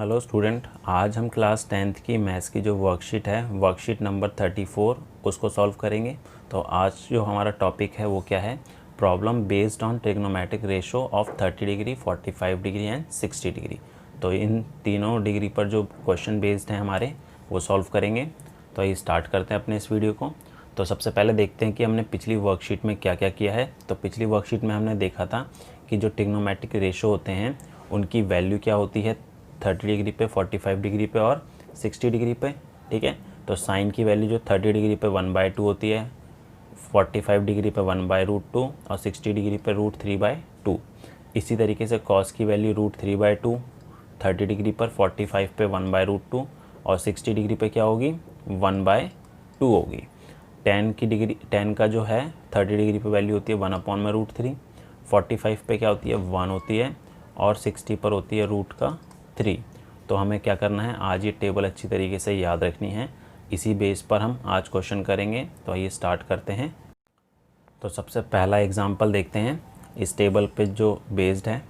Hello student, आज हम class 10th की मैथ्स की जो वर्कशीट है, वर्कशीट नंबर 34 उसको सॉल्व करेंगे। तो आज जो हमारा टॉपिक है वो क्या है? Problem based on trigonometric ratio of 30 degree, 45 degree and 60 degree. तो इन तीनों डिग्री पर जो क्वेश्चन बेस्ड हैं हमारे, वो सॉल्व करेंगे। तो ये स्टार्ट करते हैं अपने इस वीडियो को। तो सबसे पहले देखते हैं कि हमने पिछली वर्कशीट में क्या क्या किया है। तो पिछली वर्कशीट में हमने देखा था कि जो ट्रिग्नोमेट्रिक रेशो होते हैं उनकी वैल्यू क्या होती है 30 डिग्री पे, 45 डिग्री पे और 60 डिग्री पे। ठीक है, तो साइन की वैल्यू जो 30 डिग्री पे 1/2 होती है, 45 डिग्री पे 1/√2 और 60 डिग्री पे √3/2। इसी तरीके से कॉस की वैल्यू √3/2 30 डिग्री पर, 45 पे 1/√2 और 60 डिग्री पे क्या होगी 1/2 होगी। टेन का जो है 30 डिग्री पे वैल्यू होती है 1/√3, 45 पे क्या होती है 1 होती है और 60 पर होती है √3। तो हमें क्या करना है, आज ये टेबल अच्छी तरीके से याद रखनी है। इसी बेस पर हम आज क्वेश्चन करेंगे। तो आइए स्टार्ट करते हैं। तो सबसे पहला एग्जांपल देखते हैं इस टेबल पे जो बेस्ड है।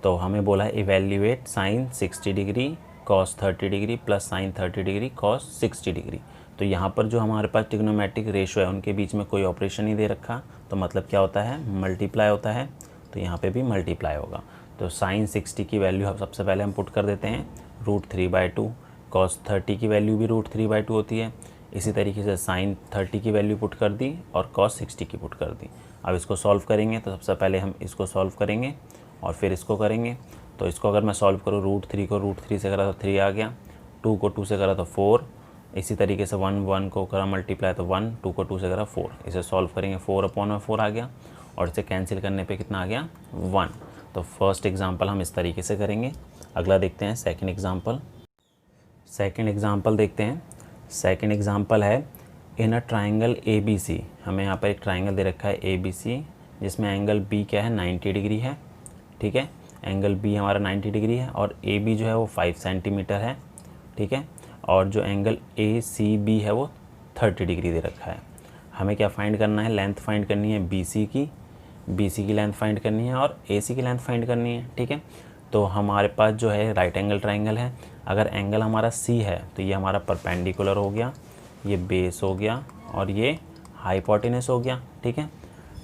तो हमें बोला है evaluate sine 60 degree cos 30 degree plus sine 30 degree cos 60 degree. तो यहाँ पर जो हमारे पास ट्रिग्नोमेट्रिक रेशो है उनके बीच में कोई ऑपरेशन नहीं दे रखा, तो मतलब क्या होता है, मल्टीप्लाई होता है। तो यहाँ पे भी मल्टीप्लाई होगा। तो साइन 60 की वैल्यू हम सबसे पहले हम पुट कर देते हैं √3/2। कॉस 30 की वैल्यू भी √3/2 होती है। इसी तरीके से साइन 30 की वैल्यू पुट कर दी और कॉस 60 की पुट कर दी। अब इसको सॉल्व करेंगे। तो सबसे पहले हम इसको सॉल्व करेंगे और फिर इसको करेंगे। तो इसको अगर मैं सॉल्व करूँ, √3 को √3 से करा तो 3 आ गया, 2 को 2 से करा तो 4, इसी तरीके से 1 को करा मल्टीप्लाई तो 1, 2 को 2 से करा 4। इसे सॉल्व करेंगे 4/4 आ गया और इसे कैंसिल करने पे कितना आ गया 1। तो फर्स्ट एग्जांपल हम इस तरीके से करेंगे। अगला देखते हैं सेकंड एग्जांपल। सेकंड एग्जांपल देखते हैं। सेकंड एग्जांपल है इन अ ट्राइंगल ABC। हमें यहाँ पर एक ट्राइंगल दे रखा है ABC, जिसमें एंगल B क्या है 90 डिग्री है। ठीक है, एंगल B हमारा 90 डिग्री है और AB जो है वो 5 सेंटीमीटर है। ठीक है, और जो एंगल ACB है वो 30 डिग्री दे रखा है। हमें क्या फाइंड करना है, लेंथ फाइंड करनी है BC की लेंथ फाइंड करनी है और AC की लेंथ फाइंड करनी है। ठीक है, तो हमारे पास जो है राइट एंगल ट्राइंगल है। अगर एंगल हमारा C है तो ये हमारा परपेंडिकुलर हो गया, ये बेस हो गया और ये हाइपोटेनस हो गया। ठीक है,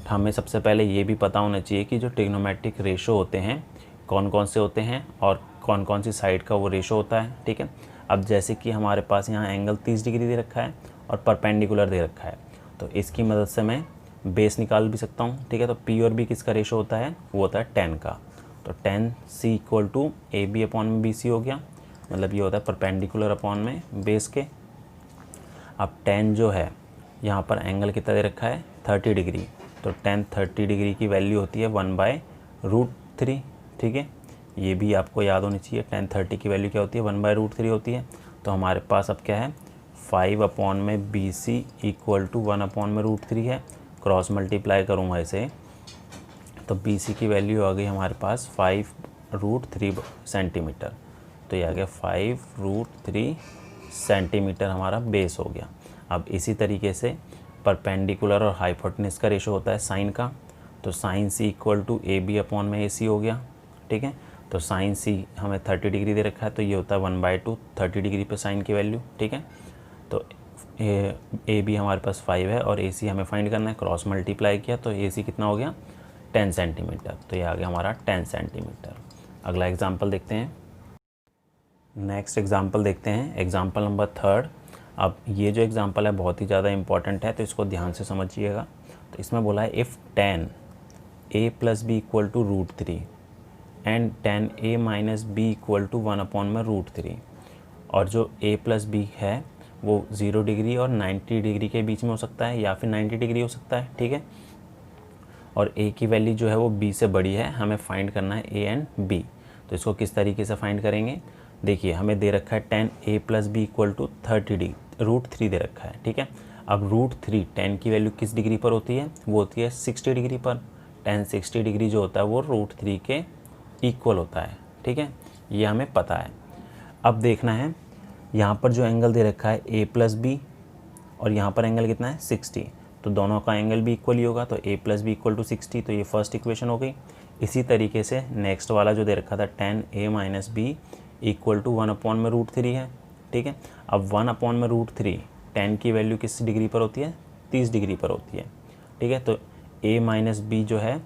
हमें सबसे पहले ये भी पता होना चाहिए कि जो ट्रिग्नोमेट्रिक रेशो होते हैं कौन कौन से होते हैं और कौन कौन सी साइड का वो रेशो होता है। ठीक है, अब जैसे कि हमारे पास यहाँ एंगल 30 डिग्री दे रखा है और परपेंडिकुलर दे रखा है, तो इसकी मदद से मैं बेस निकाल भी सकता हूँ। ठीक है, तो P और B किसका रेशो होता है, वो होता है 10 का। तो 10C = AB/BC हो गया, मतलब ये होता है परपेंडिकुलर अपॉन में बेस के। अब 10 जो है यहाँ पर एंगल कितना दे रखा है 30 डिग्री, तो 10 30 डिग्री की वैल्यू होती है 1/√3। ठीक है, ये भी आपको याद होनी चाहिए। 10 30 की वैल्यू क्या होती है 1/√3 होती है। तो हमारे पास अब क्या है 5/BC = 1/√3 है। क्रॉस मल्टीप्लाई करूँगा इसे तो BC की वैल्यू आ गई हमारे पास 5√3 सेंटीमीटर। तो ये आ गया 5√3 सेंटीमीटर हमारा बेस हो गया। अब इसी तरीके से परपेंडिकुलर और हाइपोटेनस का रेशो होता है साइन का। तो साइन C = AB/AC हो गया। ठीक है, तो साइन C हमें 30 डिग्री दे रखा है, तो ये होता है 1/2 30 डिग्री पे साइन की वैल्यू। ठीक है, तो AB हमारे पास 5 है और AC हमें फाइंड करना है। क्रॉस मल्टीप्लाई किया तो AC कितना हो गया 10 सेंटीमीटर। तो ये आ गया हमारा 10 सेंटीमीटर। अगला एग्जाम्पल देखते हैं। नेक्स्ट एग्जाम्पल देखते हैं, एग्जाम्पल नंबर 3। अब ये जो एग्जाम्पल है बहुत ही ज़्यादा इंपॉर्टेंट है, तो इसको ध्यान से समझिएगा। तो इसमें बोला है if 10A + B = √3 and 10A - B = 1/√3। और जो A + B है वो 0 डिग्री और 90 डिग्री के बीच में हो सकता है या फिर 90 डिग्री हो सकता है। ठीक है, और A की वैल्यू जो है वो B से बड़ी है, हमें फाइंड करना है A एंड B। तो इसको किस तरीके से फाइंड करेंगे, देखिए हमें दे रखा है 10A + B = 30 डिग्री, √3 दे रखा है। ठीक है, अब √3 10 की वैल्यू किस डिग्री पर होती है, वो होती है 60 डिग्री पर। 10 60 डिग्री जो होता है वो √3 के इक्वल होता है। ठीक है, ये हमें पता है। अब देखना है यहाँ पर जो एंगल दे रखा है A + B और यहाँ पर एंगल कितना है 60, तो दोनों का एंगल भी इक्वल ही होगा। तो A + B = 60, तो ये फर्स्ट इक्वेशन हो गई। इसी तरीके से नेक्स्ट वाला जो दे रखा था 10A - B इक्वल टू 1/√3 है। ठीक है, अब 1/√3 tan की वैल्यू किस डिग्री पर होती है? 30 डिग्री पर होती है। ठीक है, तो a माइनस बी जो है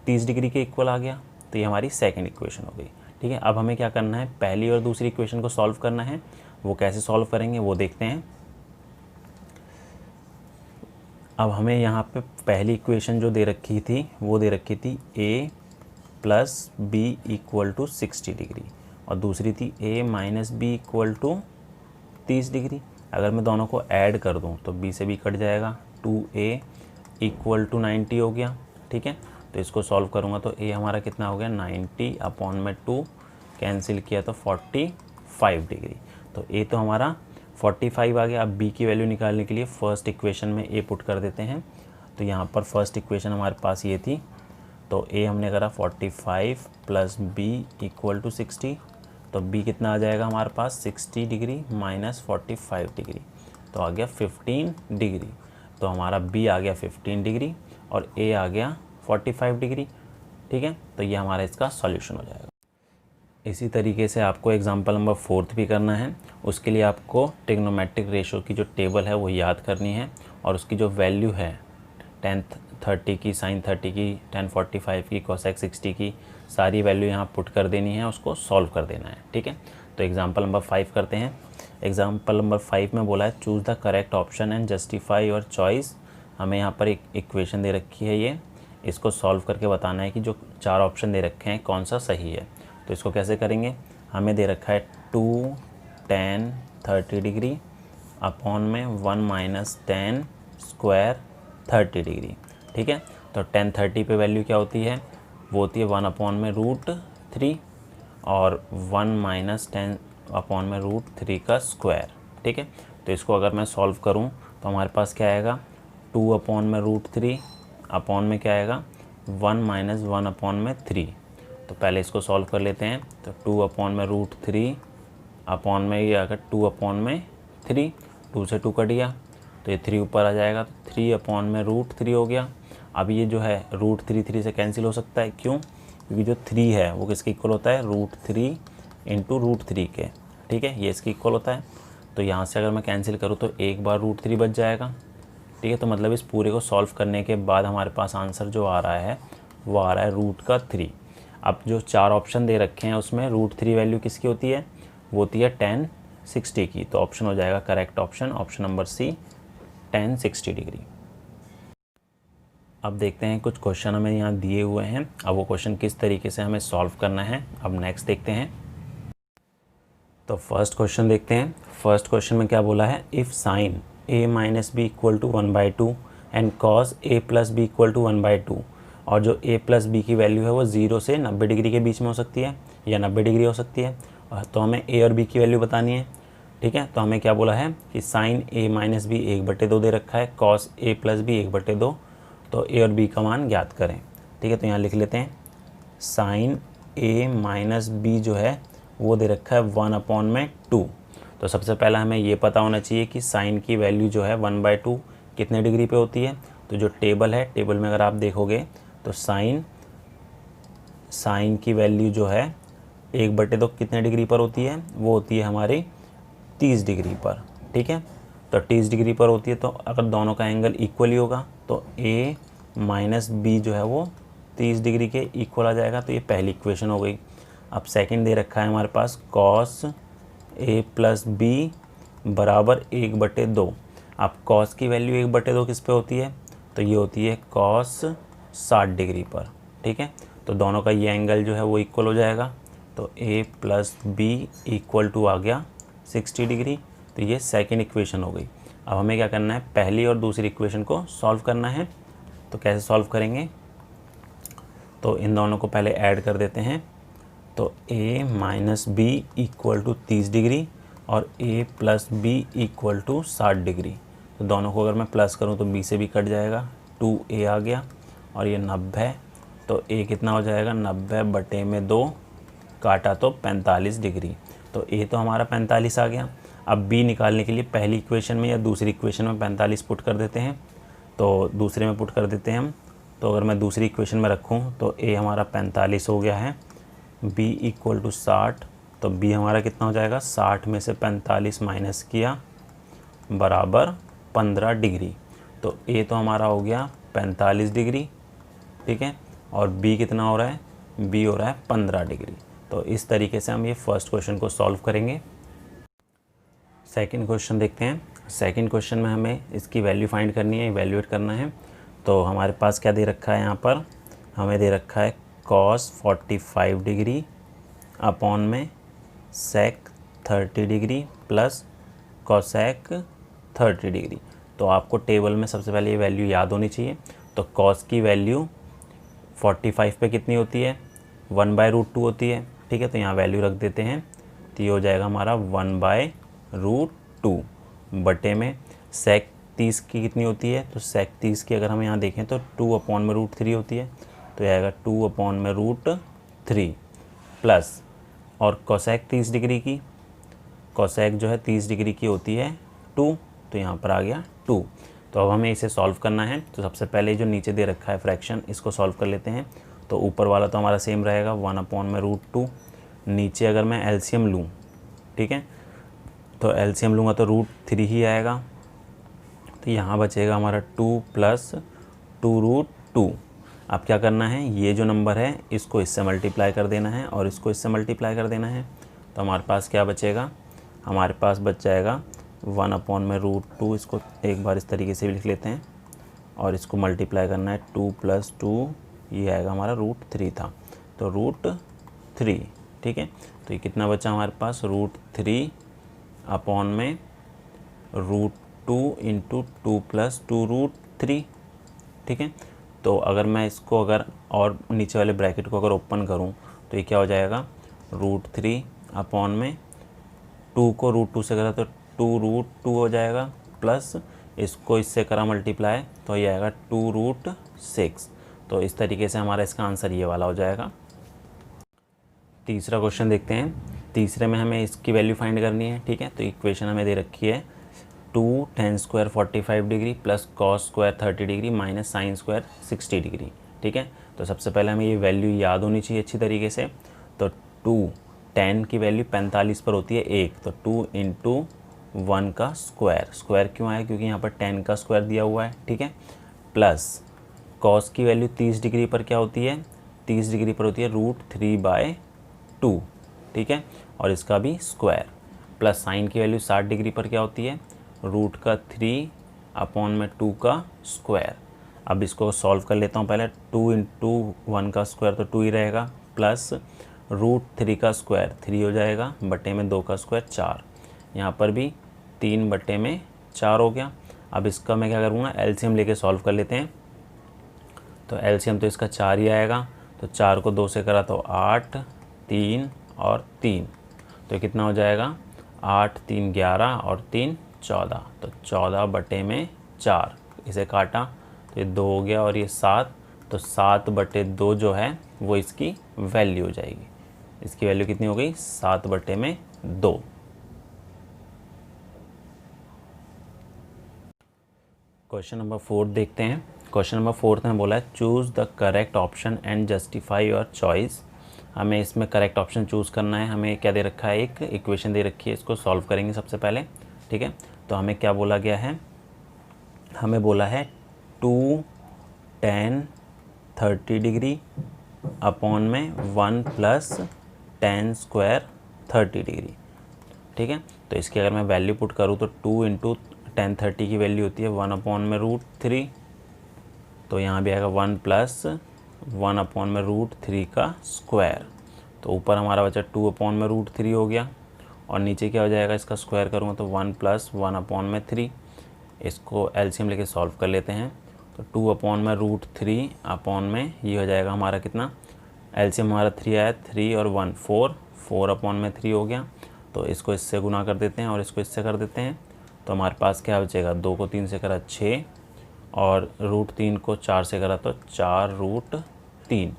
30 डिग्री के इक्वल आ गया, तो ये हमारी सेकंड इक्वेशन हो गई। ठीक है, अब हमें क्या करना है? पहली और दूसरी इक्वेशन को सॉल्व करना है। वो कैसे सॉल्व करेंगे वो देखते हैं। अब हमें यहाँ पे पहली इक्वेशन जो दे रखी थी वो दे रखी थी a plus B equal to 60 degree, और दूसरी थी a minus B equal to 30 degree. अगर मैं दोनों को ऐड कर दूँ तो b से b कट जाएगा, 2a इक्वल टू 90 हो गया। ठीक है, तो इसको सॉल्व करूँगा तो a हमारा कितना हो गया? 90/2, कैंसिल किया तो 45 डिग्री। तो a तो हमारा 45 आ गया। अब b की वैल्यू निकालने के लिए फर्स्ट इक्वेशन में a पुट कर देते हैं। तो यहाँ पर फर्स्ट इक्वेशन हमारे पास ये थी, तो a हमने करा 45 प्लस b इक्वल टू 60, तो b कितना आ जाएगा हमारे पास? 60 डिग्री माइनस 45 डिग्री, तो आ गया 15 डिग्री। तो हमारा b आ गया 15 डिग्री और a आ गया 45 डिग्री। ठीक है, तो ये हमारा इसका सॉल्यूशन हो जाएगा। इसी तरीके से आपको एग्जांपल नंबर 4 भी करना है। उसके लिए आपको ट्रिग्नोमेट्रिक रेशो की जो टेबल है वो याद करनी है, और उसकी जो वैल्यू है tan 30 की, sin 30 की, tan 45 की, cosec 60 की, सारी वैल्यू यहाँ पुट कर देनी है, उसको सॉल्व कर देना है। ठीक है, तो एग्जांपल नंबर 5 करते हैं। एग्जांपल नंबर 5 में बोला है choose the correct option and justify your choice. हमें यहाँ पर एक इक्वेशन दे रखी है, ये इसको सॉल्व करके बताना है कि जो 4 ऑप्शन दे रखे हैं कौन सा सही है। तो इसको कैसे करेंगे? हमें दे रखा है 2 tan 30 डिग्री अपॉन में 1 माइनस tan स्क्वायर 30 डिग्री। ठीक है, तो tan 30 पे वैल्यू क्या होती है? वो होती है 1/√3 और 1 माइनस tan अपॉन में √3 का स्क्वायर। ठीक है, तो इसको अगर मैं सॉल्व करूं तो हमारे पास क्या आएगा? 2/√3 अपॉन में क्या आएगा? 1 माइनस 1/3। तो पहले इसको सॉल्व कर लेते हैं। तो 2/√3 अपॉन में ये आकर 2/3, 2 से 2 कट गया तो ये 3 ऊपर आ जाएगा, तो 3/√3 हो गया। अब ये जो है √3 3 से कैंसिल हो सकता है, क्यों? क्योंकि जो 3 है वो किसके इक्वल होता है? √3 इंटू √3 के। ठीक है, ये इसके इक्वल होता है। तो यहाँ से अगर मैं कैंसिल करूँ तो एक बार √3 बच जाएगा। ठीक है, तो मतलब इस पूरे को सॉल्व करने के बाद हमारे पास आंसर जो आ रहा है वो आ रहा है √3। अब जो 4 ऑप्शन दे रखे हैं उसमें √3 वैल्यू किसकी होती है? वो होती है tan 60 की। तो ऑप्शन हो जाएगा correct option, option number C, tan 60 degree. अब देखते हैं कुछ क्वेश्चन हमें यहाँ दिए हुए हैं। अब वो क्वेश्चन किस तरीके से हमें सॉल्व करना है, अब नेक्स्ट देखते हैं। तो फर्स्ट क्वेश्चन देखते हैं। फर्स्ट क्वेश्चन में क्या बोला है? If sine a minus B equal to 1/2 and cos a plus B equal to 1/2, और जो a प्लस बी की वैल्यू है वो 0 से 90 डिग्री के बीच में हो सकती है या 90 डिग्री हो सकती है, तो हमें a और b की वैल्यू बतानी है। ठीक है, तो हमें क्या बोला है कि साइन a माइनस बी 1/2 दे रखा है, कॉस a प्लस बी 1/2, तो a और b का मान ज्ञात करें। ठीक है, तो यहाँ लिख लेते हैं साइन a माइनस बी जो है वो दे रखा है 1/2। तो सबसे पहला हमें ये पता होना चाहिए कि साइन की वैल्यू जो है 1/2 कितने डिग्री पे होती है। तो जो टेबल है, टेबल में अगर आप देखोगे तो साइन की वैल्यू जो है 1/2 कितने डिग्री पर होती है? वो होती है हमारी 30 डिग्री पर। ठीक है, तो 30 डिग्री पर होती है, तो अगर दोनों का एंगल इक्वल ही होगा तो a माइनस बी जो है वो 30 डिग्री के इक्वल आ जाएगा। तो ये पहली इक्वेशन हो गई। अब सेकंड दे रखा है हमारे पास कॉस a प्लस बी बराबर 1/2। अब कॉस की वैल्यू 1/2 किस पे होती है? तो ये होती है कॉस 60 डिग्री पर। ठीक है, तो दोनों का ये एंगल जो है वो इक्वल हो जाएगा, तो a plus B equal to आ गया 60 डिग्री। तो ये सेकंड इक्वेशन हो गई। अब हमें क्या करना है? पहली और दूसरी इक्वेशन को सॉल्व करना है। तो कैसे सॉल्व करेंगे? तो इन दोनों को पहले ऐड कर देते हैं। तो a minus B equal to 30 degree और a plus B equal to 60 degree. तो दोनों को अगर मैं प्लस करूं तो b से भी कट जाएगा, 2a आ गया, और ये 90, तो a कितना हो जाएगा? 90/2, काटा तो 45 डिग्री। तो a तो हमारा 45 आ गया। अब b निकालने के लिए पहली इक्वेशन में या दूसरी इक्वेशन में 45 पुट कर देते हैं, तो दूसरे में पुट कर देते हैं हम। तो अगर मैं दूसरी इक्वेशन में रखूँ तो a हमारा 45 हो गया है, b इक्वल टू 60 तो बी हमारा कितना हो जाएगा, 60 में से 45 माइनस किया बराबर 15 डिग्री। तो ए तो हमारा हो गया 45 डिग्री, ठीक है, और बी कितना हो रहा है, बी हो रहा है 15 डिग्री। तो इस तरीके से हम ये फर्स्ट क्वेश्चन को सॉल्व करेंगे। सेकंड क्वेश्चन देखते हैं। सेकंड क्वेश्चन में हमें इसकी वैल्यू फाइंड करनी है, इवैल्यूएट करना है। तो हमारे पास क्या दे रखा है, यहाँ पर हमें दे रखा है cos 45 डिग्री अपॉन में sec 30 degree plus cosec 30 degree. तो आपको टेबल में सबसे पहले ये वैल्यू याद होनी चाहिए। तो cos की वैल्यू 45 पे कितनी होती है, 1/√2 होती है, ठीक है। तो यहाँ वैल्यू रख देते हैं, तो ये हो जाएगा हमारा 1/√2 बटे में sec 30 की कितनी होती है, तो sec 30 की अगर हम यहाँ देखें तो 2/√3 होती है, तो ये आएगा 2/√3 प्लस, और cosec 30 डिग्री की, cosec जो है 30 डिग्री की होती है 2, तो यहाँ पर आ गया 2। तो अब हमें इसे सॉल्व करना है। तो सबसे पहले जो नीचे दे रखा है फ्रैक्शन, इसको सॉल्व कर लेते हैं। तो ऊपर वाला तो हमारा सेम रहेगा 1/√2। नीचे अगर मैं एलसीएम लूँ, ठीक है, तो एलसीएम लूँगा तो √3 ही आएगा। तो यहाँ बचेगा हमारा 2 + 2√2। अब क्या करना है, ये जो नंबर है इसको इससे मल्टीप्लाई कर देना है और इसको इससे मल्टीप्लाई कर देना है। तो हमारे पास क्या बचेगा, हमारे पास बच जाएगा 1/√2। इसको एक बार इस तरीके से भी लिख लेते हैं और इसको मल्टीप्लाई करना है 2 + 2, ये आएगा हमारा √3 था, तो √3, ठीक है। तो ये कितना बचा हमारे पास, √3 अपॉन में √2 × 2 + 2√3, ठीक है। तो अगर मैं इसको अगर और नीचे वाले ब्रैकेट को अगर ओपन करूं तो ये क्या हो जाएगा, √3 अपॉन में 2 को √2 से करा तो 2√2 हो जाएगा, प्लस इसको इससे करा मल्टीप्लाई तो ये आएगा 2√6। तो इस तरीके से हमारा इसका आंसर ये वाला हो जाएगा। तीसरा क्वेश्चन देखते हैं। तीसरे में हमें इसकी वैल्यू फाइंड करनी है, ठीक है। तो इक्वेशन हमें दे रखी है 2 tan² 45 degree plus cos² 30 degree minus sin² 60 degree, ठीक है। तो सबसे पहले हमें ये वैल्यू याद होनी चाहिए अच्छी तरीके से। तो 2 tan की वैल्यू 45 पर होती है 1, तो 2 × 1 का स्क्वायर क्यों आया, क्योंकि यहाँ पर tan का स्क्वायर दिया हुआ है, ठीक है। प्लस cos की वैल्यू 30 डिग्री पर क्या होती है, 30 डिग्री पर होती है √3/2, ठीक है, और इसका भी स्क्वायर। प्लस साइन की वैल्यू 60 डिग्री पर क्या होती है, √3 अपॉन में 2 का स्क्वायर। अब इसको सॉल्व कर लेता हूँ पहले। 2 × 1 का स्क्वायर तो 2 ही रहेगा, प्लस √3 का स्क्वायर 3 हो जाएगा, बटे में 2 का स्क्वायर 4। यहाँ पर भी 3 बटे में 4 हो गया। अब इसका मैं क्या करूँगा, एलसीएम लेके सॉल्व कर लेते हैं। तो एलसीएम तो इसका 4 ही आएगा, तो 4 को 2 से करा तो 8, 3 और 3, तो कितना हो जाएगा, 8 3 11 और 3 14, तो 14 बटे में 4, इसे काटा तो ये 2 हो गया और ये 7, तो 7/2 जो है वो इसकी वैल्यू हो जाएगी। इसकी वैल्यू कितनी हो गई, 7/2। क्वेश्चन नंबर 4 देखते हैं। क्वेश्चन नंबर 4 में बोला है choose the correct option and justify your choice. हमें इसमें करेक्ट ऑप्शन चूज़ करना है। हमें क्या दे रखा है, एक इक्वेशन दे रखी है, इसको सॉल्व करेंगे सबसे पहले, ठीक है। तो हमें क्या बोला गया है, हमें बोला है 2 tan 30 डिग्री अपॉन में 1 + tan² 30 डिग्री, ठीक है। तो इसकी अगर मैं वैल्यू पुट करूँ तो 2 × tan 30 की वैल्यू होती है 1 अपॉन में √3, तो यहाँ भी आएगा 1 + 1 अपॉन में √3 का स्क्वायर। तो ऊपर हमारा बचा 2 अपॉन में √3 हो गया, और नीचे क्या हो जाएगा, इसका स्क्वायर करूँगा तो 1 + 1 अपॉन में 3। इसको एलसीएम लेके सॉल्व कर लेते हैं। तो 2 अपॉन में √3 अपॉन में ये हो जाएगा हमारा कितना, एलसीएम हमारा 3 आया, 3 और 1 4 अपॉन में 3 हो गया। तो इसको इससे गुना कर देते हैं और इसको इससे कर देते हैं। तो हमारे पास क्या बचेगा, 2 को 3 से करा 6 और √3 को 4 से करा तो 4√3।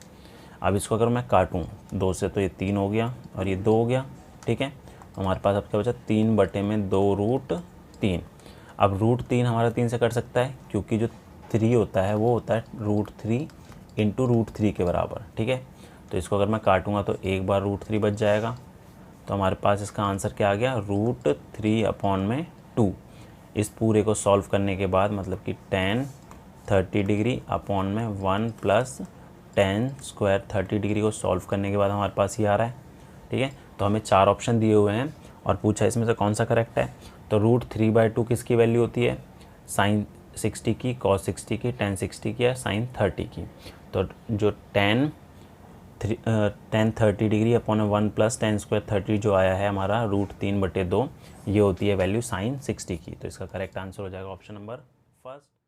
अब इसको अगर मैं काटूँ 2 से तो ये 3 हो गया और ये 2 हो गया, ठीक है। हमारे पास अब क्या बचा, 3 बटे में 2√3। अब √3 हमारा 3 से कट सकता है, क्योंकि जो 3 होता है वो होता है √3 × √3 के बराबर, ठीक है। तो इसको अगर मैं काटूंगा तो एक बार √3 बच जाएगा, तो हमारे पास इसका आंसर क्या आ गया, √3/2। इस पूरे को सॉल्व करने के बाद मतलब कि tan 30 डिग्री अपॉन में 1 + tan स्क्वायर 30 डिग्री को सॉल्व करने के बाद हमारे पास ये आ रहा है। ठीक है, तो हमें 4 ऑप्शन दिए हुए हैं और पूछा इसमें से कौन सा करेक्ट है। तो √3/2 किसकी वैल्यू होती है, sin 60 की, cos 60 की, tan 60 की या sin 30 की। तो जो tan 30 degree upon 1 + tan square 30 जो आया है हमारा √3/2, ये होती है वैल्यू sin 60 की। तो इसका करेक्ट आंसर हो जाएगा ऑप्शन नंबर फर्स्ट।